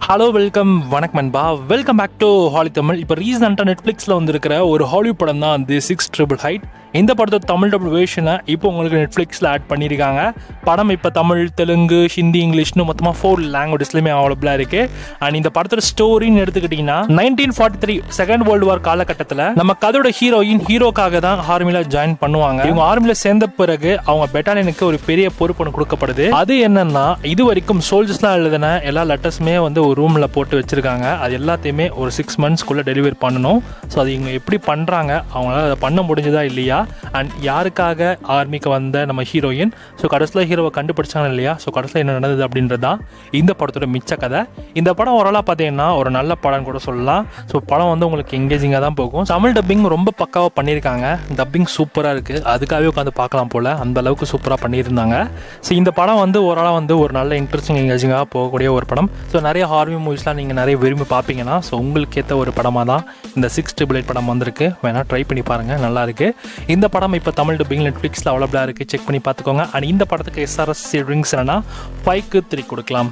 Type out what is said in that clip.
Hello welcome வணக்கம் நண்பா. Welcome back to ஹாலி தமிழ். இப்போ ரீசெண்டாக நெட்ஃப்ளிக்ஸில் வந்துருக்கிற ஒரு ஹாலிவுட் படம் தான் தி 6 Triple Height. இந்த படத்தோட தமிழ் டபுள் வேர்ஷனை இப்போ உங்களுக்கு நெட்ஃப்ளிக்ஸில் ஆட் பண்ணியிருக்காங்க. படம் இப்போ தமிழ், தெலுங்கு, ஹிந்தி, இங்கிலீஷ்னு மொத்தமாக 4 லாங்குவேஜஸ்லையுமே அவைலபிளாக இருக்குது. அண்ட் இந்த படத்தோட ஸ்டோரின்னு எடுத்துக்கிட்டிங்கன்னா 1943 செகண்ட் வேர்ல்டு வார் காலகட்டத்தில் நம்ம கதையோட ஹீரோக்காக தான் ஆர்மியில் ஜாயின் பண்ணுவாங்க. இவங்க ஆர்மியில் சேர்ந்த பிறகு அவங்க பெட்டாலியனுக்கு ஒரு பெரிய பொறுப்பு கொடுக்கப்படுது. அது என்னன்னா, இது வரைக்கும் சோல்ஜர்ஸ்லாம் எழுதின எல்லா லெட்டர்ஸுமே வந்து ஒரு ரூமில் போட்டு வச்சுருக்காங்க. அது எல்லாத்தையுமே ஒரு 6 monthsக்குள்ளே டெலிவரி பண்ணணும். ஸோ அது இவங்க எப்படி பண்ணுறாங்க, அவங்களால அதை பண்ண முடிஞ்சதா இல்லையா, அண்ட் யாருக்காக ஆர்மிக்கு வந்த நம்ம ஹீரோயின், ஸோ கடைசியில் ஹீரோவை கண்டுபிடிச்சாங்க இல்லையா, ஸோ கடைசியில் என்ன நடந்தது அப்படின்றதான் இந்த படத்தோட மிச்ச கதை. இந்த படம் ஓரளவு பார்த்தீங்கன்னா ஒரு நல்ல படம் கூட சொல்லலாம். ஸோ படம் வந்து உங்களுக்கு எங்கேஜிங்காக தான் போகும். தமிழ் டப்பிங் ரொம்ப பக்காவாக பண்ணியிருக்காங்க. டப்பிங் சூப்பராக இருக்குது. அதுக்காகவே உட்காந்து பார்க்கலாம் போல், அந்த அளவுக்கு சூப்பராக பண்ணியிருந்தாங்க. ஸோ இந்த படம் வந்து ஓரளவு வந்து ஒரு நல்ல இன்ட்ரெஸ்டிங் எங்கேஜிங்காக போகக்கூடிய ஒரு படம். ஸோ நிறைய ஹார்வி மூவிஸ்லாம் நீங்கள் நிறைய விரும்பி பார்ப்பீங்கன்னா, ஸோ உங்களுக்கு ஏற்ற ஒரு படமாக தான் இந்த 6 Triple Height படம் வந்திருக்கு. வேணால் ட்ரை பண்ணி பாருங்கள், நல்லாயிருக்கு. இந்த படம் இப்போ தமிழ் டப்பிங் நெட்ஃப்ளிக்ஸில் அவைலபிளாக இருக்குது. செக் பண்ணி பார்த்துக்கோங்க. அண்ட் இந்த படத்துக்கு SRS ரேட்டிங்ஸ் என்னன்னா 5க்கு 3 கொடுக்கலாம்.